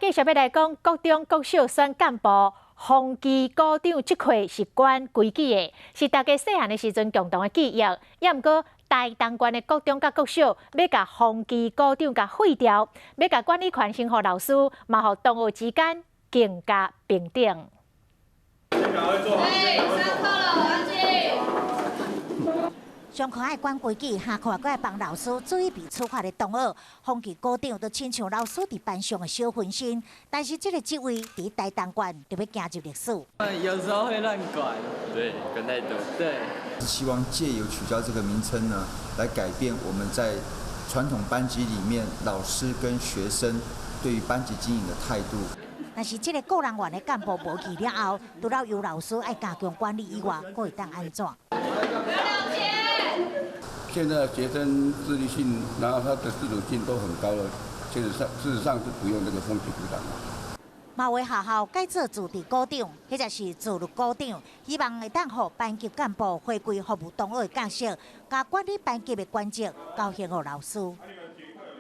继续要来讲，国中国小选干部，风纪股长这块是管规矩的，是大家细汉的时阵共同的记忆。也毋过，大东县的国中甲国小要甲风纪股长甲废掉，要甲管理权先予老师，嘛互同学之间更加平等。上课爱管规矩，下课还爱帮老师注意被处罚的同学。风纪股长都亲像老师伫班上的小分身，但是这个职位伫大东县就要行入历史。有时候会乱管，对，管太多。对，希望借由取消这个名称呢，来改变我们在传统班级里面老师跟学生对于班级经营的态度。但是这个个人员的干部无去了后，除了由老师爱加强管理以外，还会当安怎？现在学生自律性，然后他的自主性都很高了。事实上是不用这个风纪股长了。马尾学校改做自治股长，或者是自律股长，希望会当予班级干部回归服务同学的角色，甲管理班级的关节交还予老师。